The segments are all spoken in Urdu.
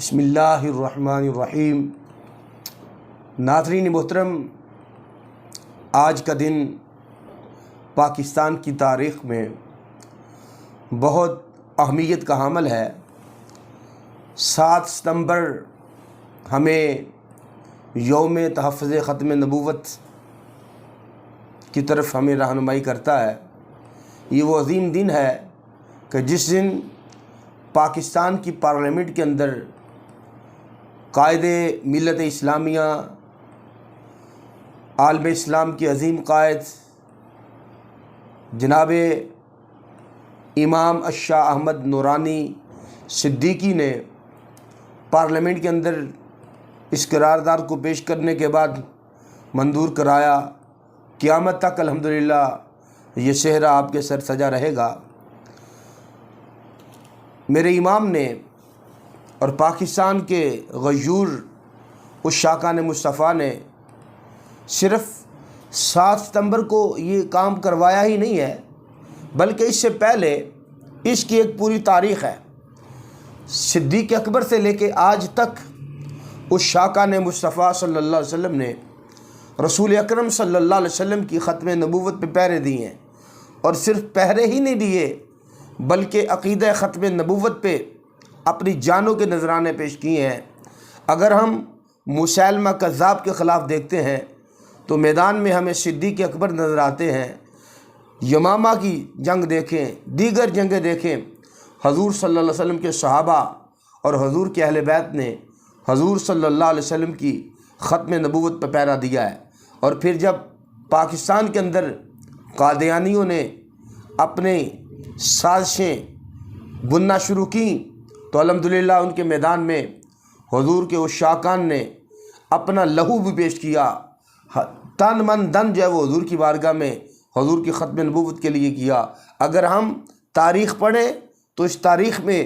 بسم اللہ الرحمن الرحیم۔ ناظرین محترم، آج کا دن پاکستان کی تاریخ میں بہت اہمیت کا حامل ہے۔ 7 ستمبر ہمیں یوم تحفظ ختم نبوت کی طرف ہمیں رہنمائی کرتا ہے۔ یہ وہ عظیم دن ہے کہ جس دن پاکستان کی پارلیمنٹ کے اندر قائد ملت اسلامیہ، عالم اسلام کے عظیم قائد جناب امام الشاہ احمد نورانی صدیقی نے پارلیمنٹ کے اندر اس قرارداد کو پیش کرنے کے بعد منظور کرایا۔ قیامت تک الحمدللہ یہ صحرا آپ کے سر سجا رہے گا۔ میرے امام نے اور پاکستان کے غیور عشاقان مصطفیٰ نے صرف 7 ستمبر کو یہ کام کروایا ہی نہیں ہے، بلکہ اس سے پہلے اس کی ایک پوری تاریخ ہے۔ صدیق اکبر سے لے کے آج تک عشاقان مصطفیٰ صلی اللہ علیہ وسلم نے رسول اکرم صلی اللہ علیہ وسلم کی ختم نبوت پہ پہرے دیے ہیں، اور صرف پہرے ہی نہیں دیے بلکہ عقیدہ ختم نبوت پہ اپنی جانوں کے نذرانے پیش کیے ہیں۔ اگر ہم مسیلمہ کذاب کے خلاف دیکھتے ہیں تو میدان میں ہمیں صدیق اکبر نظر آتے ہیں۔ یمامہ کی جنگ دیکھیں، دیگر جنگیں دیکھیں، حضور صلی اللہ علیہ وسلم کے صحابہ اور حضور کے اہل بیت نے حضور صلی اللہ علیہ وسلم کی ختم نبوت پہ پہرا دیا ہے۔ اور پھر جب پاکستان کے اندر قادیانیوں نے اپنے سازشیں بننا شروع کیں تو الحمدللہ ان کے میدان میں حضور کے عشاقان نے اپنا لہو بھی پیش کیا، تن من دن جو ہے وہ حضور کی بارگاہ میں حضور کی ختم نبوت کے لیے کیا۔ اگر ہم تاریخ پڑھیں تو اس تاریخ میں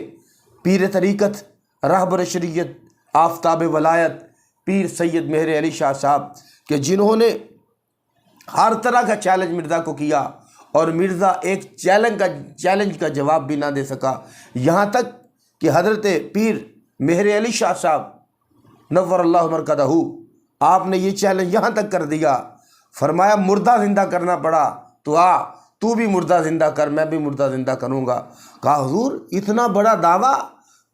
پیر طریقت، رہبر شریعت، آفتاب ولایت پیر سید مہر علی شاہ صاحب کہ جنہوں نے ہر طرح کا چیلنج مرزا کو کیا اور مرزا ایک چیلنج کا جواب بھی نہ دے سکا، یہاں تک کہ حضرت پیر مہر علی شاہ صاحب نور اللہ مرکزہ، آپ نے یہ چیلنج یہاں تک کر دیا، فرمایا مردہ زندہ کرنا پڑا تو تو بھی مردہ زندہ کر، میں بھی مردہ زندہ کروں گا۔ کہا حضور اتنا بڑا دعویٰ؟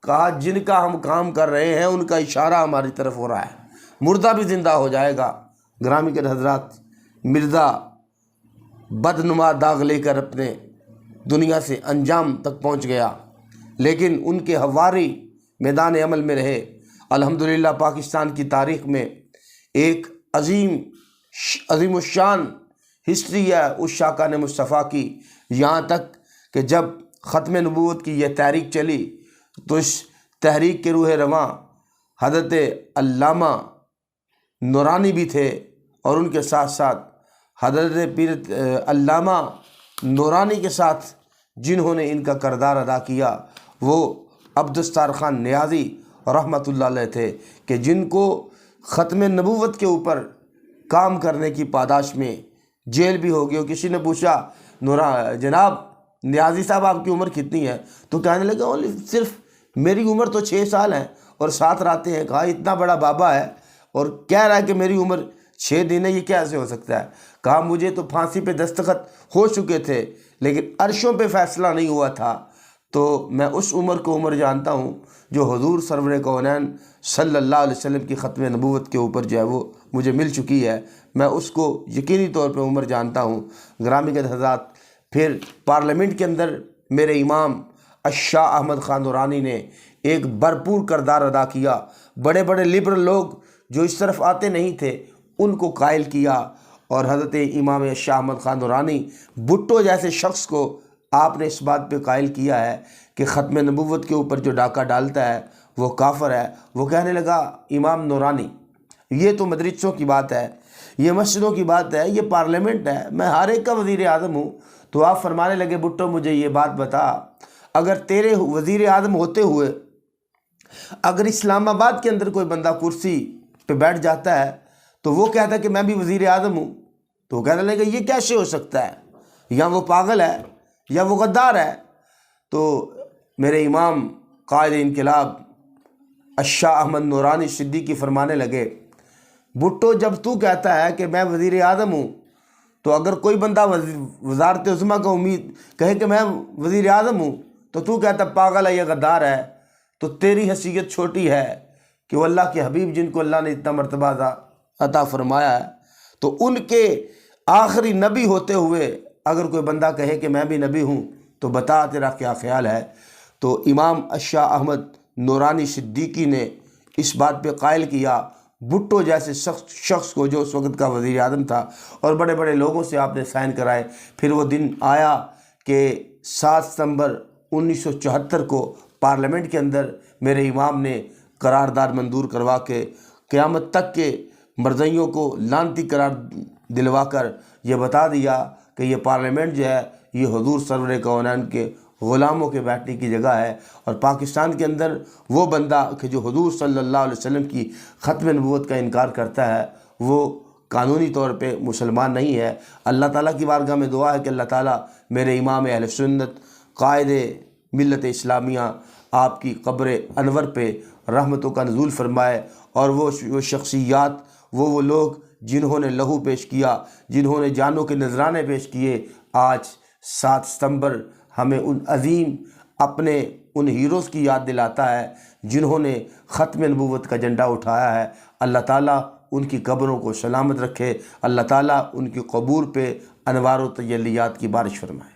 کہا جن کا ہم کام کر رہے ہیں ان کا اشارہ ہماری طرف ہو رہا ہے، مردہ بھی زندہ ہو جائے گا۔ گرامی کے حضرات، مرزا بدنما داغ لے کر اپنے دنیا سے انجام تک پہنچ گیا، لیکن ان کے ہواری میدان عمل میں رہے۔ الحمدللہ پاکستان کی تاریخ میں ایک عظیم الشان ہسٹری ہے عشاقان مصطفیٰ کی، یہاں تک کہ جب ختم نبوت کی یہ تحریک چلی تو اس تحریک کے روح رواں حضرت علامہ نورانی بھی تھے، اور ان کے ساتھ ساتھ حضرت پیر علامہ نورانی کے ساتھ جنہوں نے ان کا کردار ادا کیا وہ عبدالستار خان نیازی رحمۃ اللہ علیہ تھے، کہ جن کو ختم نبوت کے اوپر کام کرنے کی پاداش میں جیل بھی ہو گئی۔ اور کسی نے پوچھا جناب نیازی صاحب آپ کی عمر کتنی ہے؟ تو کہنے لگا صرف میری عمر تو 6 سال ہے اور 7 راتیں ہیں۔ کہا اتنا بڑا بابا ہے اور کہہ رہا ہے کہ میری عمر 6 دن ہے، یہ کیسے ہو سکتا ہے؟ کہا مجھے تو پھانسی پہ دستخط ہو چکے تھے لیکن عرشوں پہ فیصلہ نہیں ہوا تھا، تو میں اس عمر کو عمر جانتا ہوں جو حضور سرور کونین صلی اللہ علیہ وسلم کی ختم نبوت کے اوپر جو ہے وہ مجھے مل چکی ہے، میں اس کو یقینی طور پہ عمر جانتا ہوں۔ گرامی کے حضرات، پھر پارلیمنٹ کے اندر میرے امام الشاہ احمد خان نورانی نے ایک بھرپور کردار ادا کیا۔ بڑے بڑے لبرل لوگ جو اس طرف آتے نہیں تھے ان کو قائل کیا، اور حضرت امام الشاہ احمد خان نورانی بھٹو جیسے شخص کو آپ نے اس بات پہ قائل کیا ہے کہ ختم نبوت کے اوپر جو ڈاکہ ڈالتا ہے وہ کافر ہے۔ وہ کہنے لگا امام نورانی یہ تو مدرسوں کی بات ہے، یہ مسجدوں کی بات ہے، یہ پارلیمنٹ ہے، میں ہر ایک کا وزیر اعظم ہوں۔ تو آپ فرمانے لگے بھٹو مجھے یہ بات بتا، اگر تیرے وزیر اعظم ہوتے ہوئے اگر اسلام آباد کے اندر کوئی بندہ کرسی پہ بیٹھ جاتا ہے تو وہ کہتا ہے کہ میں بھی وزیر اعظم ہوں، تو وہ کہنے لگا یہ کیسے ہو سکتا ہے، یا وہ پاگل ہے یا وہ غدار ہے۔ تو میرے امام قائد انقلاب شاہ احمد نورانی صدیقی فرمانے لگے، بھٹو جب تو کہتا ہے کہ میں وزیر اعظم ہوں، تو اگر کوئی بندہ وزارت عظمیٰ کا امید کہے کہ میں وزیر اعظم ہوں تو کہتا پاگل ہے، یہ غدار ہے، تو تیری حیثیت چھوٹی ہے کہ وہ اللہ کے حبیب جن کو اللہ نے اتنا مرتبہ عطا فرمایا ہے، تو ان کے آخری نبی ہوتے ہوئے اگر کوئی بندہ کہے کہ میں بھی نبی ہوں تو بتا تیرا کیا خیال ہے۔ تو امام شاہ احمد نورانی صدیقی نے اس بات پہ قائل کیا، بھٹو جیسے شخص کو جو اس وقت کا وزیر اعظم تھا اور بڑے بڑے لوگوں سے آپ نے سائن کرائے، پھر وہ دن آیا کہ 7 ستمبر 1974 کو پارلیمنٹ کے اندر میرے امام نے قرارداد منظور کروا کے قیامت تک کے مرضیوں کو لعنتی قرار دلوا کر یہ بتا دیا کہ یہ پارلیمنٹ جو ہے یہ حضور سرور کونین کے غلاموں کے بیٹھنے کی جگہ ہے، اور پاکستان کے اندر وہ بندہ کہ جو حضور صلی اللہ علیہ وسلم کی ختم نبوت کا انکار کرتا ہے وہ قانونی طور پہ مسلمان نہیں ہے۔ اللہ تعالیٰ کی بارگاہ میں دعا ہے کہ اللہ تعالیٰ میرے امام اہل سنت قائد ملت اسلامیہ آپ کی قبر انور پہ رحمتوں کا نزول فرمائے، اور وہ شخصیات وہ لوگ جنہوں نے لہو پیش کیا، جنہوں نے جانوں کے نذرانے پیش کیے، آج 7 ستمبر ہمیں ان عظیم اپنے ان ہیروز کی یاد دلاتا ہے جنہوں نے ختم نبوت کا جھنڈا اٹھایا ہے۔ اللہ تعالیٰ ان کی قبروں کو سلامت رکھے، اللہ تعالیٰ ان کی قبور پہ انوار و تجلیات کی بارش فرمائے۔